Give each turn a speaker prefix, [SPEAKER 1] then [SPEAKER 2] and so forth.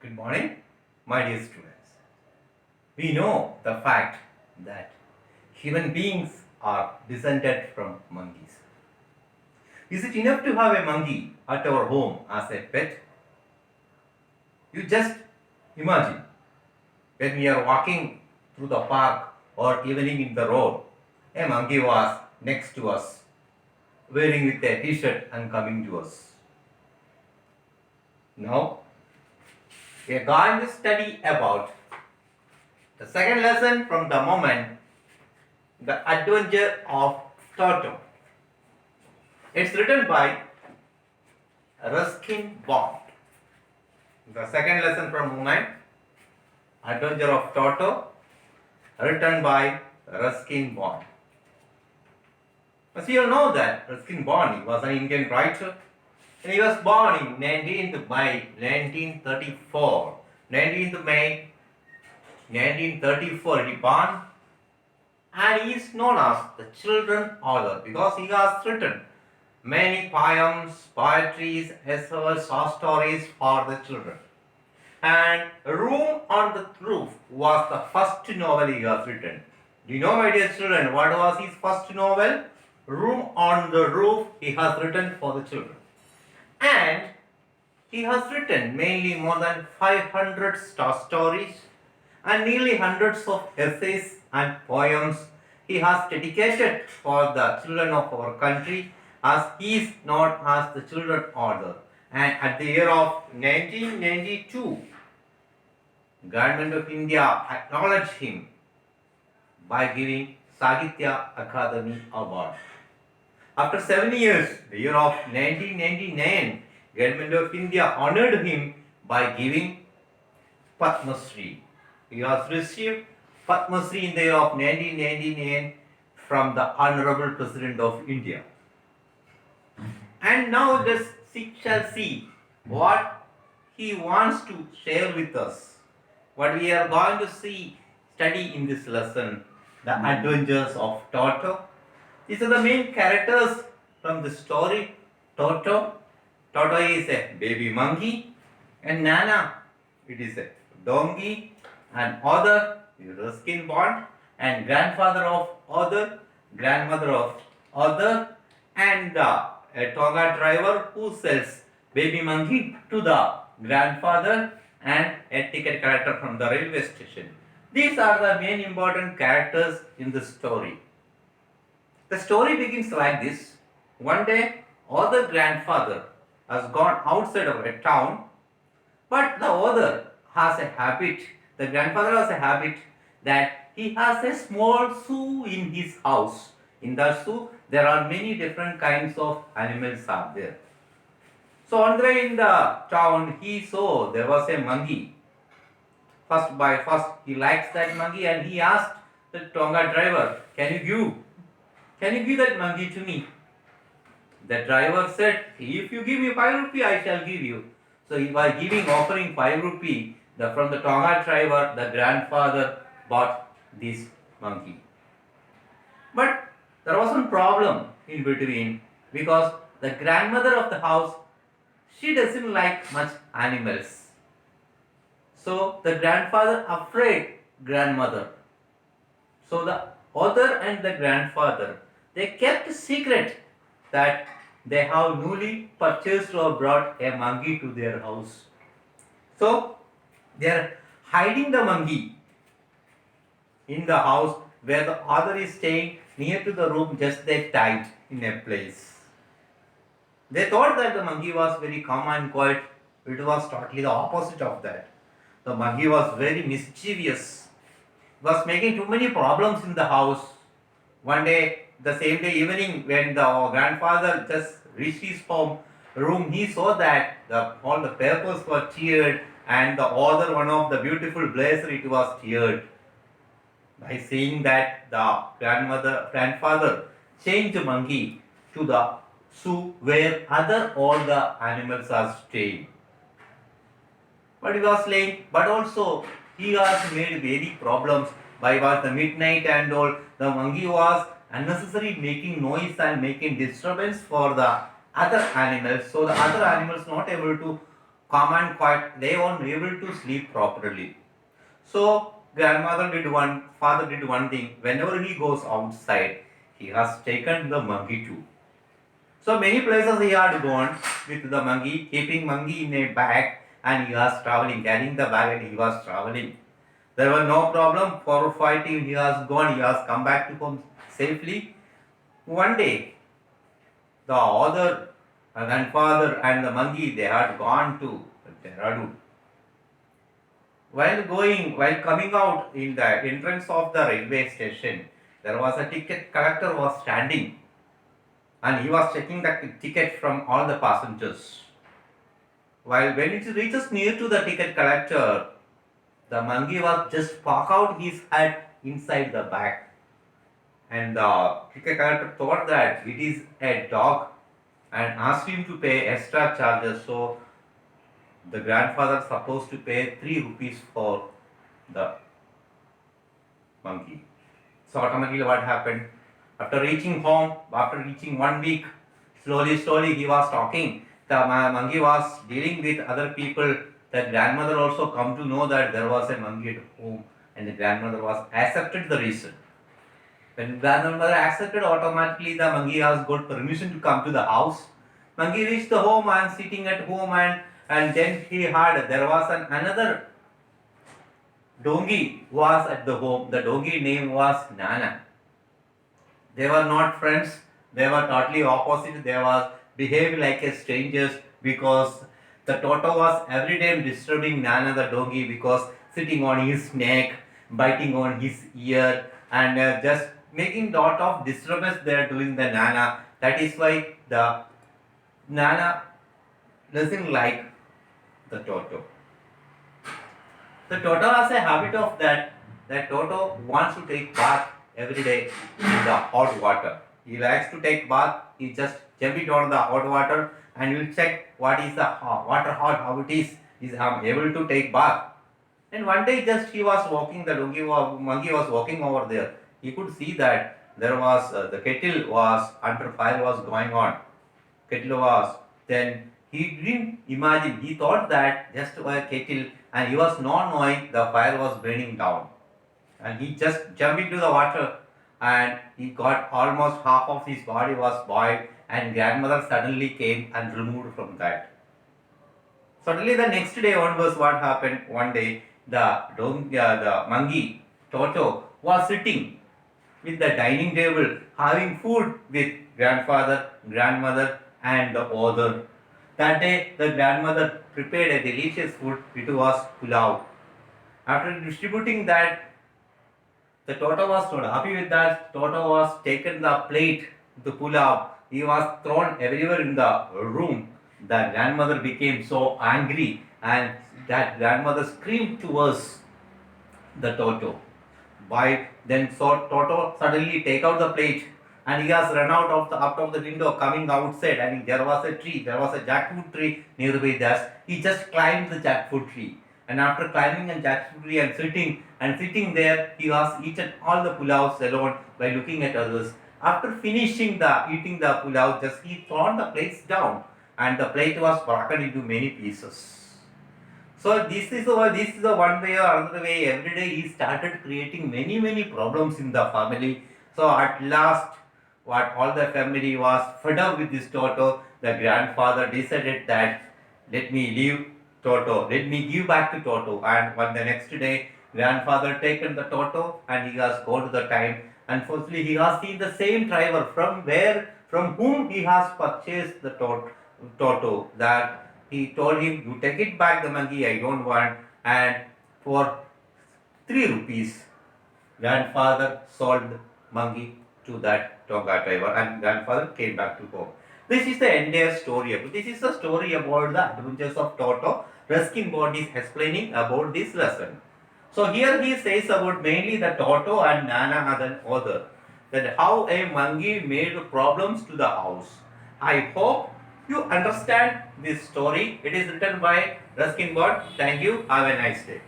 [SPEAKER 1] Good morning, my dear students. We know the fact that human beings are descended from monkeys. Is it enough to have a monkey at our home as a pet? You just imagine when we are walking through the park or evening in the road, a monkey was next to us, wearing with a t-shirt and coming to us. Now, we are going to study about the second lesson from the moment, The Adventure of Toto. It's written by Ruskin Bond. The second lesson from moment, Adventure of Toto, written by Ruskin Bond. As you all know that Ruskin Bond was an Indian writer, and he was born in 19th May 1934. 19th May 1934 he born, and he is known as the children author because he has written many poems, poetries, essays, short stories for the children. And Room on the Roof was the first novel he has written. Do you know, my dear children, what was his first novel? Room on the Roof he has written for the children. And he has written mainly more than 500 short stories and nearly hundreds of essays and poems he has dedicated for the children of our country, as he is known as the children author. And at the year of 1992, Government of India acknowledged him by giving Sahitya Akademi Award. After 7 years, the year of 1999, Government of India honored him by giving Padma Shri. He has received Padma Shri in the year of 1999 from the Honorable President of India. And now we shall see what he wants to share with us. What we are going to study in this lesson, the adventures of Toto. These are the main characters from the story. Toto. Toto is a baby monkey, and Nana, it is a donkey, and Other is Ruskin Bond, and grandfather of Other, grandmother of Other, and a Tonga driver who sells baby monkey to the grandfather, and a ticket collector from the railway station. These are the main important characters in the story. The story begins like this. One day, Other grandfather has gone outside of a town, but the Other has a habit, the grandfather has a habit that he has a small zoo in his house. In the zoo, there are many different kinds of animals are there. So on the way in the town, he saw there was a monkey. First, he likes that monkey and he asked the Tonga driver, can you give that monkey to me? The driver said, if you give me 5 rupee, I shall give you. So by offering 5 rupee, from the Tonga driver, the grandfather bought this monkey. But there was one problem in between, because the grandmother of the house, she doesn't like much animals. So the grandfather afraid grandmother. So the Other and the grandfather, they kept a secret that they have newly purchased or brought a monkey to their house. So they are hiding the monkey in the house where the Other is staying, near to the room, just they tied in a place. They thought that the monkey was very calm and quiet. It was totally the opposite of that. The monkey was very mischievous, was making too many problems in the house. One day, the same day evening, when the grandfather just reached his home room, he saw that all the papers were teared, and the Other, one of the beautiful blazer, it was teared. By seeing that, the grandfather changed the monkey to the zoo where all the animals are staying. But he was late, but also he has made very problems by the midnight and all. The monkey was unnecessarily making noise and making disturbance for the other animals. So the other animals not able to calm and quiet. They weren't able to sleep properly. So father did one thing. Whenever he goes outside, he has taken the monkey too. So many places he had gone with the monkey, keeping monkey in a bag, and he was traveling, carrying the bag, and he was traveling. There was no problem for fighting. He has gone. He has come back to home safely. One day, the other grandfather and the monkey they had gone to Dehradun. While coming out in the entrance of the railway station, there was a ticket collector was standing, and he was checking the ticket from all the passengers. While when it reaches near to the ticket collector, the monkey was just poke out his head inside the bag, and the ticket collector thought that it is a dog and asked him to pay extra charges. So the grandfather supposed to pay 3 rupees for the monkey. So automatically what happened? After reaching home, after reaching 1 week, slowly he was talking. The monkey was dealing with other people. The grandmother also come to know that there was a monkey at home, and the grandmother was accepted the reason. When grandmother accepted, automatically the monkey has got permission to come to the house. Monkey reached the home and sitting at home, and then he heard there was another donkey was at the home. The donkey name was Nana. They were not friends. They were totally opposite. They was behaved like a strangers because the Toto was every time disturbing Nana the donkey because sitting on his neck, biting on his ear, and just making lot of disturbance they are doing the Nana. That is why the Nana doesn't like the Toto. The Toto has a habit of that Toto wants to take bath every day in the hot water. He likes to take bath. He just jump it on the hot water and will check what is the water hot, how it is. Is able to take bath. And one day just he was walking, the monkey was walking over there. He could see that there was the kettle was under fire was going on. Kettle was then he didn't imagine. He thought that just a kettle, and he was not knowing the fire was burning down. And he just jumped into the water, and he got almost half of his body was boiled, and grandmother suddenly came and removed from that. Suddenly the next day onwards, what happened? One day the monkey Toto was sitting with the dining table having food with grandfather, grandmother, and the other. That day the grandmother prepared a delicious food. It was pulao. After distributing that, the Toto was not happy with that. Toto was taken the plate, the pulao. He was thrown everywhere in the room. The grandmother became so angry, and that grandmother screamed towards the Toto. By then, so Toto suddenly take out the plate, and he has run out of the window, coming outside, and there was a tree. There was a jackfruit tree nearby there. He just climbed the jackfruit tree, and after climbing a jackfruit tree and sitting there, he has eaten all the pulaus alone by looking at others. After finishing the eating the pulao, just he thrown the plates down, and the plate was broken into many pieces. So this is the one way or another way. Every day he started creating many problems in the family. So at last, what all the family was fed up with this Toto, the grandfather decided that let me leave Toto, let me give back to Toto. And when the next day, grandfather taken the Toto and he has gone to the time. Unfortunately, he has seen the same driver from whom he has purchased the Toto. That he told him, you take it back the monkey, I don't want. And for 3 rupees, grandfather sold the monkey to that Tonga driver, and grandfather came back to home. This is the entire story. This is the story about the adventures of Toto. Ruskin Bond is explaining about this lesson. So here he says about mainly the Toto and Nana and other, that how a monkey made problems to the house. I hope you understand this story. It is written by Ruskin Bond. Thank you. Have a nice day.